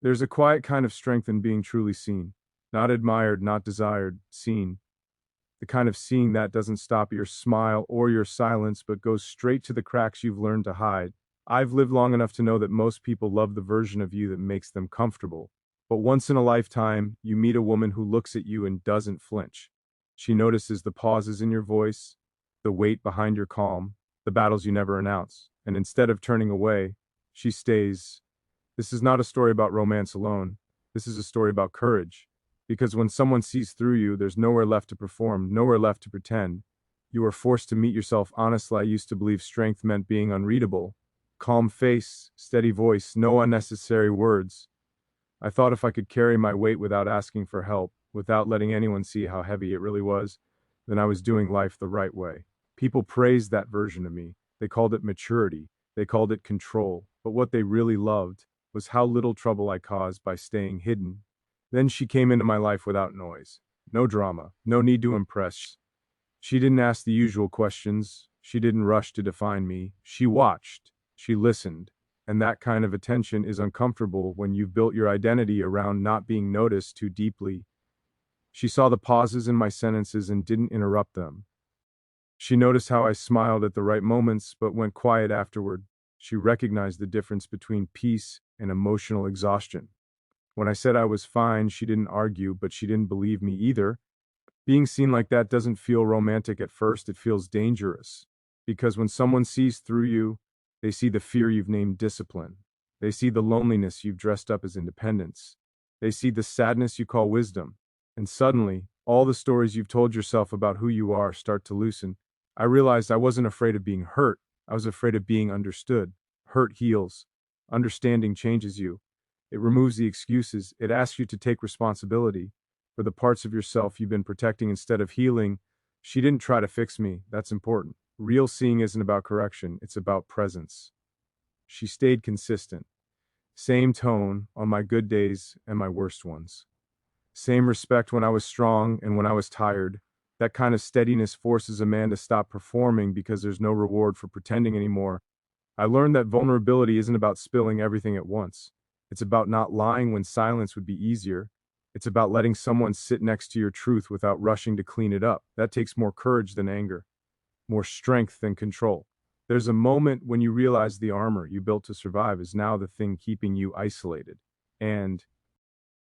There's a quiet kind of strength in being truly seen. Not admired, not desired, seen. The kind of seeing that doesn't stop your smile or your silence, but goes straight to the cracks you've learned to hide. I've lived long enough to know that most people love the version of you that makes them comfortable. But once in a lifetime, you meet a woman who looks at you and doesn't flinch. She notices the pauses in your voice, the weight behind your calm, the battles you never announce. And instead of turning away, she stays. This is not a story about romance alone. This is a story about courage. Because when someone sees through you, there's nowhere left to perform, nowhere left to pretend. You are forced to meet yourself honestly. I used to believe strength meant being unreadable. Calm face, steady voice, no unnecessary words. I thought if I could carry my weight without asking for help, without letting anyone see how heavy it really was, then I was doing life the right way. People praised that version of me. They called it maturity. They called it control. But what they really loved was how little trouble I caused by staying hidden. Then she came into my life without noise. No drama. No need to impress. She didn't ask the usual questions. She didn't rush to define me. She watched. She listened. And that kind of attention is uncomfortable when you've built your identity around not being noticed too deeply. She saw the pauses in my sentences and didn't interrupt them. She noticed how I smiled at the right moments but went quiet afterward. She recognized the difference between peace and emotional exhaustion. When I said I was fine, she didn't argue, but she didn't believe me either. Being seen like that doesn't feel romantic at first, it feels dangerous. Because when someone sees through you, they see the fear you've named discipline. They see the loneliness you've dressed up as independence. They see the sadness you call wisdom. And suddenly, all the stories you've told yourself about who you are start to loosen. I realized I wasn't afraid of being hurt. I was afraid of being understood. Hurt heals. Understanding changes you. It removes the excuses. It asks you to take responsibility for the parts of yourself you've been protecting instead of healing. She didn't try to fix me. That's important. Real seeing isn't about correction. It's about presence. She stayed consistent. Same tone on my good days and my worst ones. Same respect when I was strong and when I was tired. That kind of steadiness forces a man to stop performing because there's no reward for pretending anymore. I learned that vulnerability isn't about spilling everything at once. It's about not lying when silence would be easier. It's about letting someone sit next to your truth without rushing to clean it up. That takes more courage than anger, more strength than control. There's a moment when you realize the armor you built to survive is now the thing keeping you isolated. And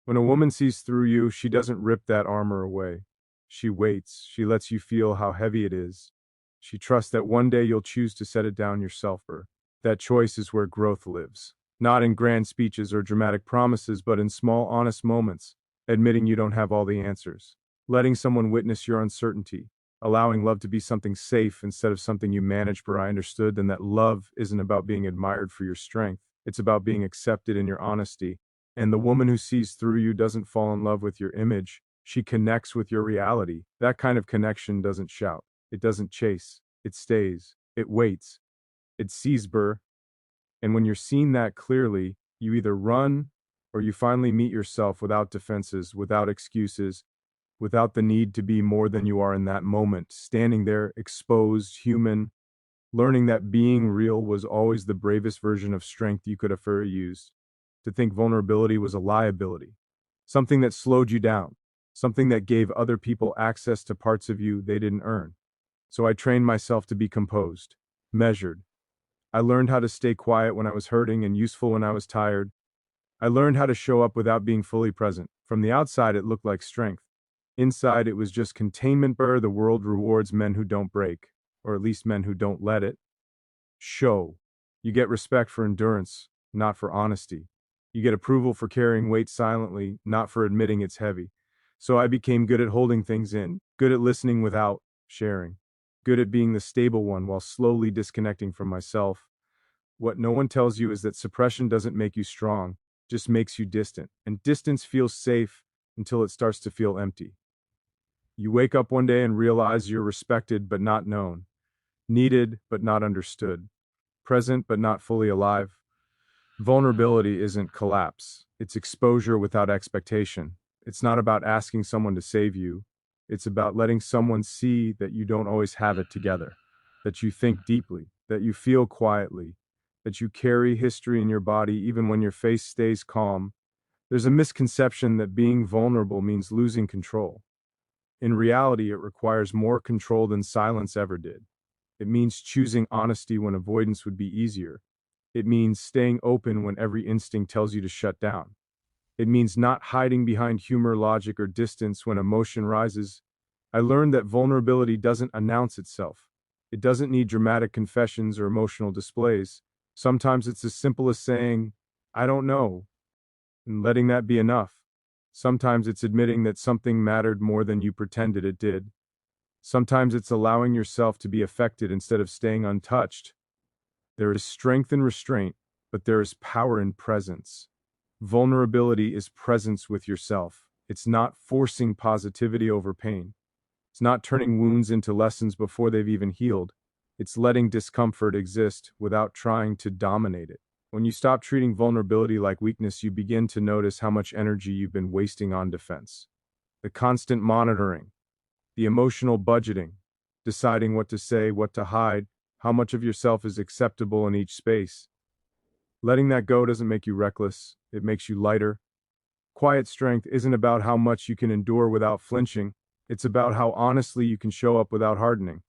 when a woman sees through you, she doesn't rip that armor away. She waits. She lets you feel how heavy it is. She trusts that one day you'll choose to set it down yourself. That choice is where growth lives. Not in grand speeches or dramatic promises, but in small, honest moments. Admitting you don't have all the answers. Letting someone witness your uncertainty. Allowing love to be something safe instead of something you manage. I understood then that love isn't about being admired for your strength. It's about being accepted in your honesty. And the woman who sees through you doesn't fall in love with your image. She connects with your reality. That kind of connection doesn't shout. It doesn't chase. It stays. It waits. It sees. And when you're seen that clearly, you either run or you finally meet yourself without defenses, without excuses, without the need to be more than you are in that moment, standing there exposed, human, learning that being real was always the bravest version of strength you could ever use. To think vulnerability was a liability, something that slowed you down, something that gave other people access to parts of you they didn't earn. So I trained myself to be composed, measured. I learned how to stay quiet when I was hurting and useful when I was tired. I learned how to show up without being fully present. From the outside, it looked like strength. Inside, it was just containment. The world rewards men who don't break, or at least men who don't let it show. You get respect for endurance, not for honesty. You get approval for carrying weight silently, not for admitting it's heavy. So I became good at holding things in, good at listening without sharing, good at being the stable one while slowly disconnecting from myself. What no one tells you is that suppression doesn't make you strong, just makes you distant. And distance feels safe until it starts to feel empty. You wake up one day and realize you're respected but not known, needed but not understood, present but not fully alive. Vulnerability isn't collapse, it's exposure without expectation. It's not about asking someone to save you. It's about letting someone see that you don't always have it together, that you think deeply, that you feel quietly, that you carry history in your body even when your face stays calm. There's a misconception that being vulnerable means losing control. In reality, it requires more control than silence ever did. It means choosing honesty when avoidance would be easier. It means staying open when every instinct tells you to shut down. It means not hiding behind humor, logic, or distance when emotion rises. I learned that vulnerability doesn't announce itself. It doesn't need dramatic confessions or emotional displays. Sometimes it's as simple as saying, I don't know, and letting that be enough. Sometimes it's admitting that something mattered more than you pretended it did. Sometimes it's allowing yourself to be affected instead of staying untouched. There is strength in restraint, but there is power in presence. Vulnerability is presence with yourself. It's not forcing positivity over pain. It's not turning wounds into lessons before they've even healed. It's letting discomfort exist without trying to dominate it. When you stop treating vulnerability like weakness, you begin to notice how much energy you've been wasting on defense. The constant monitoring, the emotional budgeting, deciding what to say, what to hide, how much of yourself is acceptable in each space. Letting that go doesn't make you reckless, it makes you lighter. Quiet strength isn't about how much you can endure without flinching, it's about how honestly you can show up without hardening.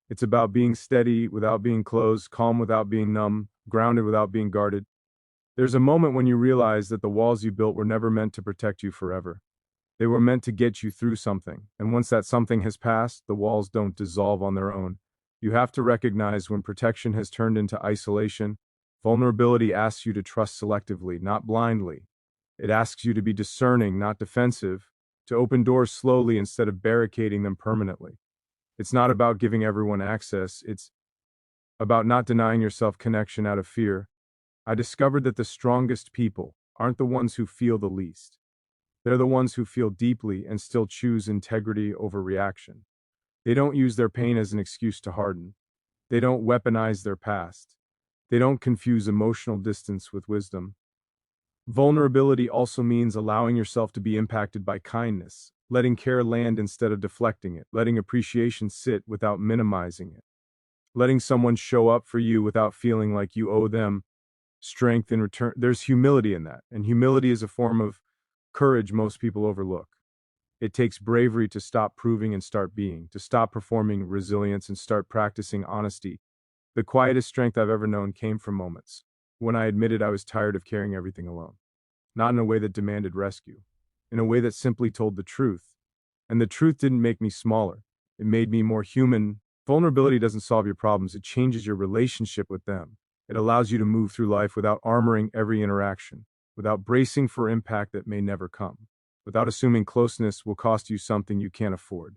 It's about being steady without being closed, calm without being numb, grounded without being guarded. There's a moment when you realize that the walls you built were never meant to protect you forever. They were meant to get you through something, and once that something has passed, the walls don't dissolve on their own. You have to recognize when protection has turned into isolation. Vulnerability asks you to trust selectively, not blindly. It asks you to be discerning, not defensive, to open doors slowly instead of barricading them permanently. It's not about giving everyone access, it's about not denying yourself connection out of fear. I discovered that the strongest people aren't the ones who feel the least. They're the ones who feel deeply and still choose integrity over reaction. They don't use their pain as an excuse to harden. They don't weaponize their past. They don't confuse emotional distance with wisdom. Vulnerability also means allowing yourself to be impacted by kindness, letting care land instead of deflecting it, letting appreciation sit without minimizing it, letting someone show up for you without feeling like you owe them strength in return. There's humility in that, and humility is a form of courage most people overlook. It takes bravery to stop proving and start being, to stop performing resilience and start practicing honesty. The quietest strength I've ever known came from moments when I admitted I was tired of carrying everything alone. Not in a way that demanded rescue, in a way that simply told the truth. And the truth didn't make me smaller. It made me more human. Vulnerability doesn't solve your problems, it changes your relationship with them. It allows you to move through life without armoring every interaction, without bracing for impact that may never come, without assuming closeness will cost you something you can't afford.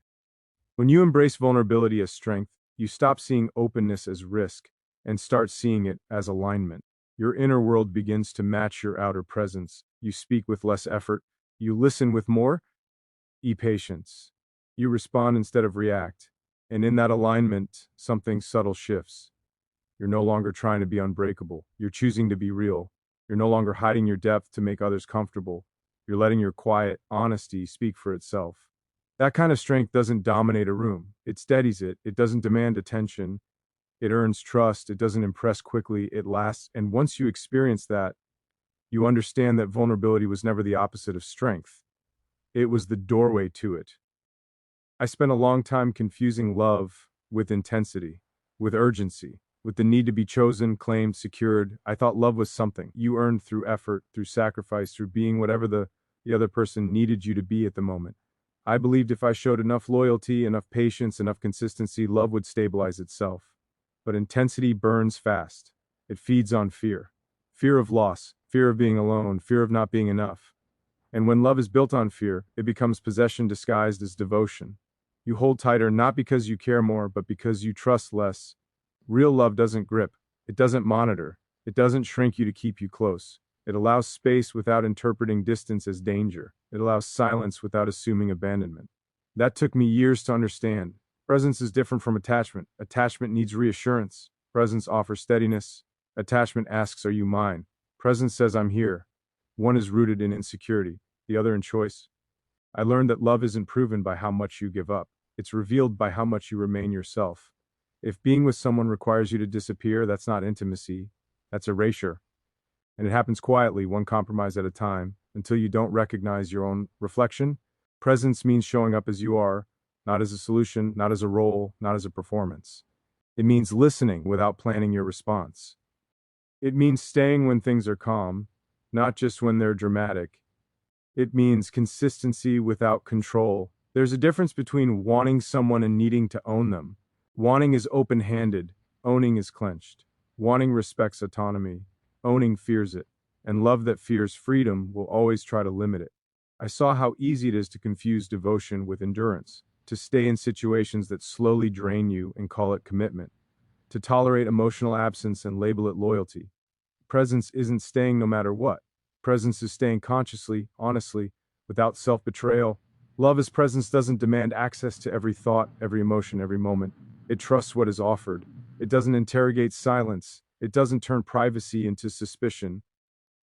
When you embrace vulnerability as strength, you stop seeing openness as risk and start seeing it as alignment. Your inner world begins to match your outer presence. You speak with less effort. You listen with more patience. You respond instead of react. And in that alignment, something subtle shifts. You're no longer trying to be unbreakable. You're choosing to be real. You're no longer hiding your depth to make others comfortable. You're letting your quiet honesty speak for itself. That kind of strength doesn't dominate a room. It steadies it. It doesn't demand attention. It earns trust. It doesn't impress quickly. It lasts. And once you experience that, you understand that vulnerability was never the opposite of strength. It was the doorway to it. I spent a long time confusing love with intensity, with urgency, with the need to be chosen, claimed, secured. I thought love was something you earned through effort, through sacrifice, through being whatever the other person needed you to be at the moment. I believed if I showed enough loyalty, enough patience, enough consistency, love would stabilize itself. But intensity burns fast. It feeds on fear. Fear of loss, fear of being alone, fear of not being enough. And when love is built on fear, it becomes possession disguised as devotion. You hold tighter not because you care more, but because you trust less. Real love doesn't grip. It doesn't monitor. It doesn't shrink you to keep you close. It allows space without interpreting distance as danger. It allows silence without assuming abandonment. That took me years to understand. Presence is different from attachment. Attachment needs reassurance. Presence offers steadiness. Attachment asks, are you mine? Presence says, I'm here. One is rooted in insecurity, the other in choice. I learned that love isn't proven by how much you give up. It's revealed by how much you remain yourself. If being with someone requires you to disappear, that's not intimacy. That's erasure. And it happens quietly, one compromise at a time. until you don't recognize your own reflection. Presence means showing up as you are, not as a solution, not as a role, not as a performance. It means listening without planning your response. It means staying when things are calm, not just when they're dramatic. It means consistency without control. There's a difference between wanting someone and needing to own them. Wanting is open-handed, owning is clenched. Wanting respects autonomy, owning fears it, and love that fears freedom will always try to limit it. I saw how easy it is to confuse devotion with endurance, to stay in situations that slowly drain you and call it commitment, to tolerate emotional absence and label it loyalty. Presence isn't staying no matter what. Presence is staying consciously, honestly, without self-betrayal. Love as presence doesn't demand access to every thought, every emotion, every moment. It trusts what is offered. It doesn't interrogate silence. It doesn't turn privacy into suspicion.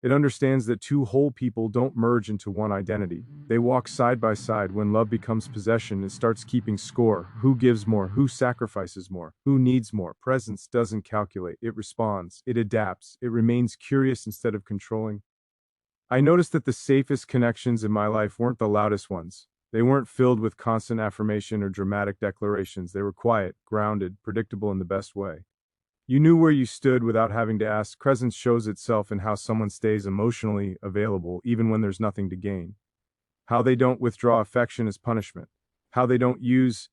It understands that two whole people don't merge into one identity. They walk side by side. When love becomes possession, it starts keeping score. Who gives more? Who sacrifices more? Who needs more? Presence doesn't calculate. It responds. It adapts. It remains curious instead of controlling. I noticed that the safest connections in my life weren't the loudest ones. They weren't filled with constant affirmation or dramatic declarations. They were quiet, grounded, predictable in the best way. You knew where you stood without having to ask. Presence shows itself in how someone stays emotionally available even when there's nothing to gain. How they don't withdraw affection as punishment. How they don't use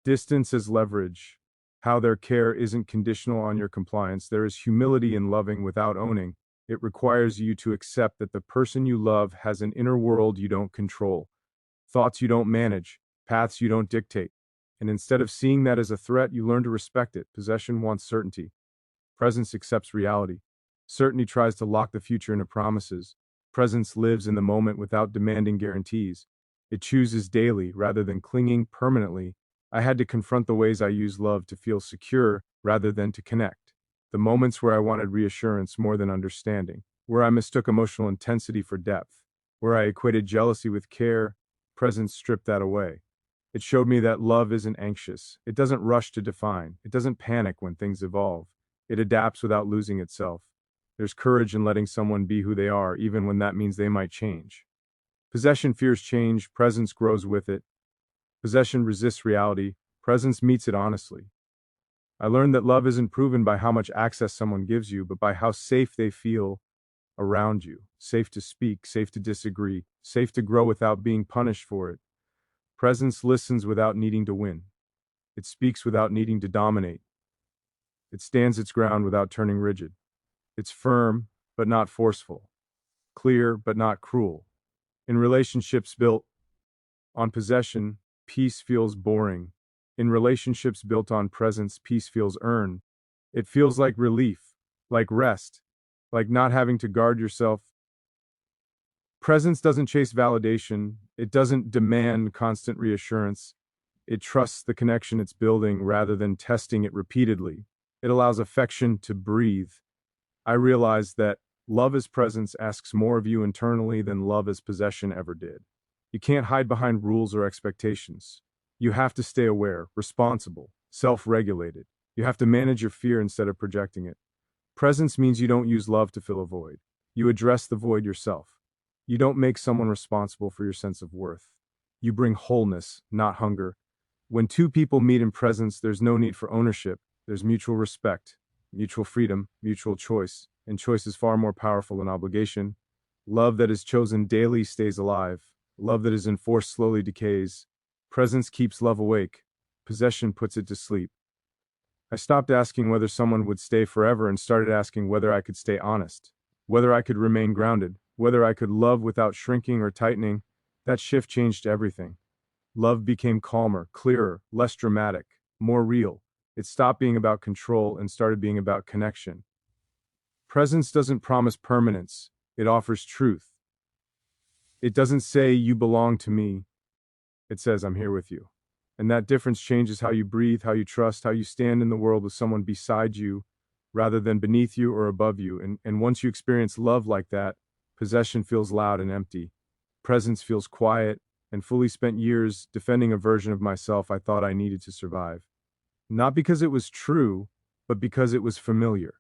distance as leverage. How their care isn't conditional on your compliance. There is humility in loving without owning. It requires you to accept that the person you love has an inner world you don't control, thoughts you don't manage, paths you don't dictate. And instead of seeing that as a threat, you learn to respect it. Possession wants certainty. Presence accepts reality. Certainty tries to lock the future into promises. Presence lives in the moment without demanding guarantees. It chooses daily rather than clinging permanently. I had to confront the ways I use love to feel secure rather than to connect. The moments where I wanted reassurance more than understanding. Where I mistook emotional intensity for depth. Where I equated jealousy with care. Presence stripped that away. It showed me that love isn't anxious. It doesn't rush to define. It doesn't panic when things evolve. It adapts without losing itself. There's courage in letting someone be who they are, even when that means they might change. Possession fears change. Presence grows with it. Possession resists reality. Presence meets it honestly. I learned that love isn't proven by how much access someone gives you, but by how safe they feel around you. Safe to speak, safe to disagree, safe to grow without being punished for it. Presence listens without needing to win. It speaks without needing to dominate. It stands its ground without turning rigid. It's firm, but not forceful. Clear, but not cruel. In relationships built on possession, peace feels boring. In relationships built on presence, peace feels earned. It feels like relief, like rest, like not having to guard yourself. Presence doesn't chase validation. It doesn't demand constant reassurance. It trusts the connection it's building rather than testing it repeatedly. It allows affection to breathe. I realized that love as presence asks more of you internally than love as possession ever did. You can't hide behind rules or expectations. You have to stay aware, responsible, self-regulated. You have to manage your fear instead of projecting it. Presence means you don't use love to fill a void. You address the void yourself. You don't make someone responsible for your sense of worth. You bring wholeness, not hunger. When two people meet in presence, there's no need for ownership. There's mutual respect, mutual freedom, mutual choice. And choice is far more powerful than obligation. Love that is chosen daily stays alive. Love that is enforced slowly decays. Presence keeps love awake. Possession puts it to sleep. I stopped asking whether someone would stay forever and started asking whether I could stay honest, whether I could remain grounded, whether I could love without shrinking or tightening. That shift changed everything. Love became calmer, clearer, less dramatic, more real. It stopped being about control and started being about connection. Presence doesn't promise permanence. It offers truth. It doesn't say you belong to me. It says I'm here with you. And that difference changes how you breathe, how you trust, how you stand in the world with someone beside you rather than beneath you or above you. And once you experience love like that, possession feels loud and empty. Presence feels quiet and fully spent years defending a version of myself I thought I needed to survive. Not because it was true, but because it was familiar.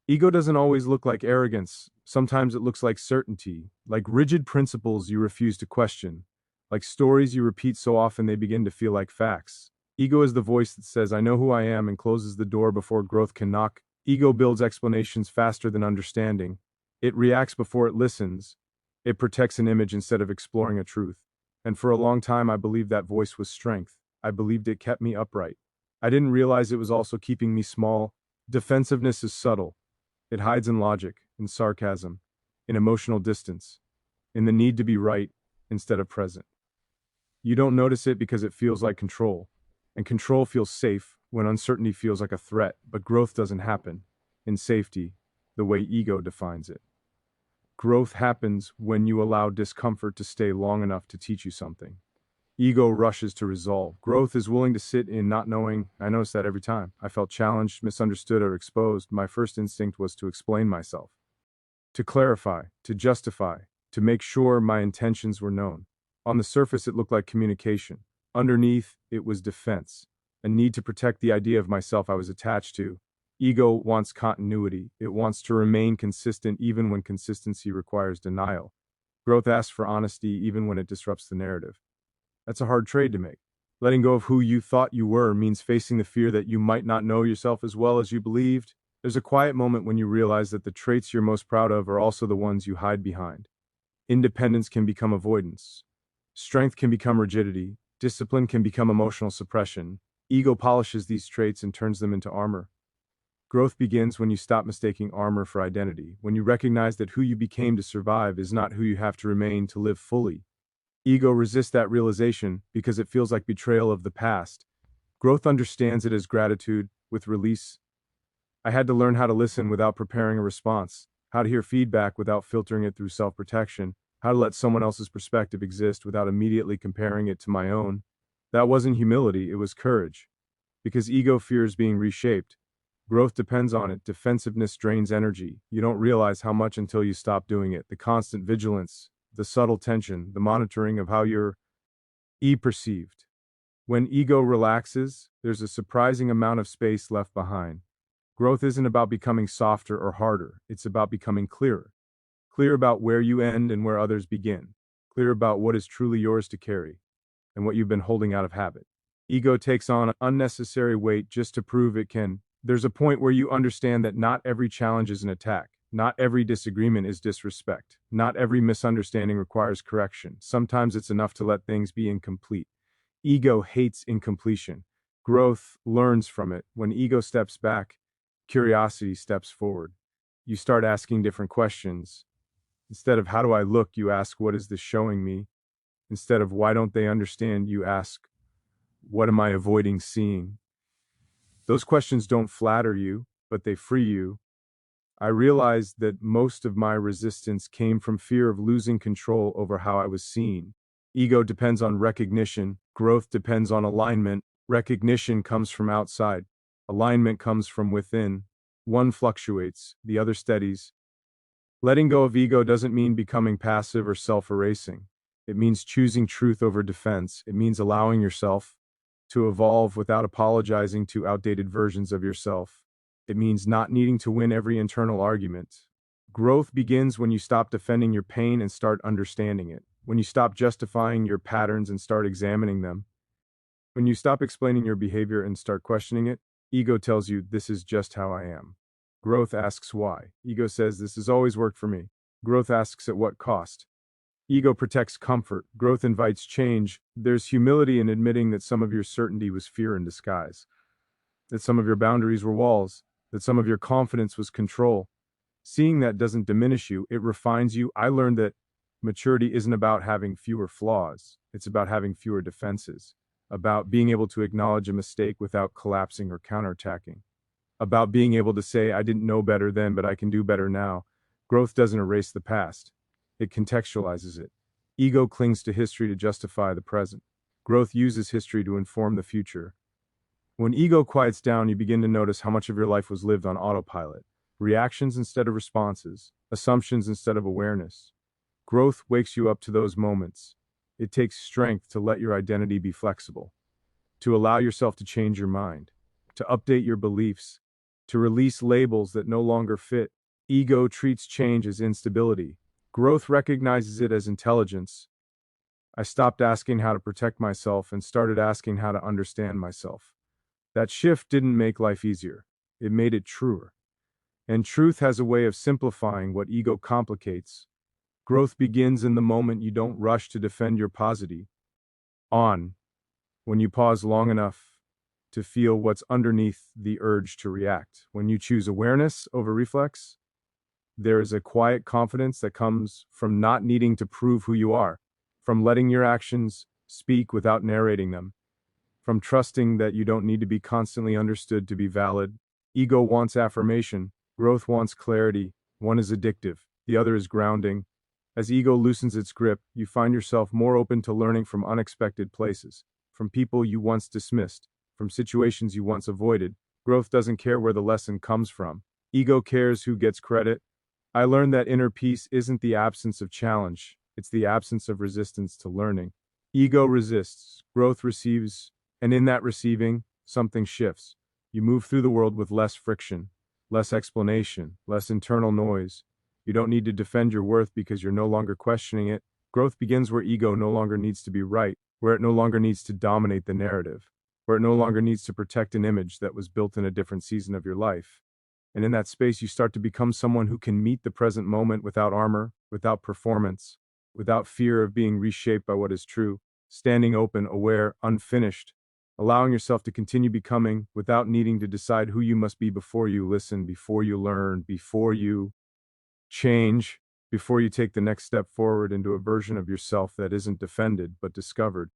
Ego doesn't always look like arrogance. Sometimes it looks like certainty, like rigid principles you refuse to question, like stories you repeat so often they begin to feel like facts. Ego is the voice that says, I know who I am, and closes the door before growth can knock. Ego builds explanations faster than understanding. It reacts before it listens. It protects an image instead of exploring a truth. And for a long time, I believed that voice was strength. I believed it kept me upright. I didn't realize it was also keeping me small. Defensiveness is subtle. It hides in logic, in sarcasm, in emotional distance, in the need to be right instead of present. You don't notice it because it feels like control, and control feels safe when uncertainty feels like a threat, but growth doesn't happen in safety the way ego defines it. Growth happens when you allow discomfort to stay long enough to teach you something. Ego rushes to resolve. Growth is willing to sit in not knowing. I noticed that every time I felt challenged, misunderstood, or exposed, my first instinct was to explain myself, to clarify, to justify, to make sure my intentions were known. On the surface, it looked like communication. Underneath, it was defense, a need to protect the idea of myself I was attached to. Ego wants continuity. It wants to remain consistent even when consistency requires denial. Growth asks for honesty even when it disrupts the narrative. That's a hard trade to make. Letting go of who you thought you were means facing the fear that you might not know yourself as well as you believed. There's a quiet moment when you realize that the traits you're most proud of are also the ones you hide behind. Independence can become avoidance. Strength can become rigidity. Discipline can become emotional suppression. Ego polishes these traits and turns them into armor. Growth begins when you stop mistaking armor for identity, when you recognize that who you became to survive is not who you have to remain to live fully. Ego resists that realization because it feels like betrayal of the past. Growth understands it as gratitude with release. I had to learn how to listen without preparing a response, how to hear feedback without filtering it through self-protection, how to let someone else's perspective exist without immediately comparing it to my own. That wasn't humility, it was courage. Because ego fears being reshaped. Growth depends on it. Defensiveness drains energy. You don't realize how much until you stop doing it. The constant vigilance, the subtle tension, the monitoring of how you're perceived. When ego relaxes, there's a surprising amount of space left behind. Growth isn't about becoming softer or harder. It's about becoming clearer. Clear about where you end and where others begin. Clear about what is truly yours to carry and what you've been holding out of habit. Ego takes on unnecessary weight just to prove it can. There's a point where you understand that not every challenge is an attack. Not every disagreement is disrespect. Not every misunderstanding requires correction. Sometimes it's enough to let things be incomplete. Ego hates incompletion. Growth learns from it. When ego steps back, curiosity steps forward. You start asking different questions. Instead of how do I look, you ask what is this showing me? Instead of why don't they understand, you ask what am I avoiding seeing? Those questions don't flatter you, but they free you. I realized that most of my resistance came from fear of losing control over how I was seen. Ego depends on recognition. Growth depends on alignment. Recognition comes from outside. Alignment comes from within. One fluctuates, the other steadies. Letting go of ego doesn't mean becoming passive or self-erasing. It means choosing truth over defense. It means allowing yourself to evolve without apologizing to outdated versions of yourself. It means not needing to win every internal argument. Growth begins when you stop defending your pain and start understanding it. When you stop justifying your patterns and start examining them. When you stop explaining your behavior and start questioning it. Ego tells you, this is just how I am. Growth asks why. Ego says, this has always worked for me. Growth asks at what cost. Ego protects comfort. Growth invites change. There's humility in admitting that some of your certainty was fear in disguise. That some of your boundaries were walls. That some of your confidence was control. Seeing that doesn't diminish you, it refines you. I learned that maturity isn't about having fewer flaws. It's about having fewer defenses. About being able to acknowledge a mistake without collapsing or counterattacking. About being able to say, I didn't know better then, but I can do better now. Growth doesn't erase the past. It contextualizes it. Ego clings to history to justify the present. Growth uses history to inform the future. When ego quiets down, you begin to notice how much of your life was lived on autopilot. Reactions instead of responses. Assumptions instead of awareness. Growth wakes you up to those moments. It takes strength to let your identity be flexible. To allow yourself to change your mind. To update your beliefs. to release labels that no longer fit. Ego treats change as instability. Growth recognizes it as intelligence. I stopped asking how to protect myself and started asking how to understand myself. That shift didn't make life easier. It made it truer. And truth has a way of simplifying what ego complicates. Growth begins in the moment you don't rush to defend your positivity. When you pause long enough to feel what's underneath the urge to react. When you choose awareness over reflex, there is a quiet confidence that comes from not needing to prove who you are, from letting your actions speak without narrating them, from trusting that you don't need to be constantly understood to be valid. Ego wants affirmation, growth wants clarity. One is addictive, the other is grounding. As ego loosens its grip, you find yourself more open to learning from unexpected places, from people you once dismissed, from situations you once avoided. Growth doesn't care where the lesson comes from. Ego cares who gets credit. I learned that inner peace isn't the absence of challenge, it's the absence of resistance to learning. Ego resists, growth receives, and in that receiving, something shifts. You move through the world with less friction, less explanation, less internal noise. You don't need to defend your worth because you're no longer questioning it. Growth begins where ego no longer needs to be right, where it no longer needs to dominate the narrative, where it no longer needs to protect an image that was built in a different season of your life. And in that space, you start to become someone who can meet the present moment without armor, without performance, without fear of being reshaped by what is true, standing open, aware, unfinished, allowing yourself to continue becoming without needing to decide who you must be before you listen, before you learn, before you change, before you take the next step forward into a version of yourself that isn't defended but discovered.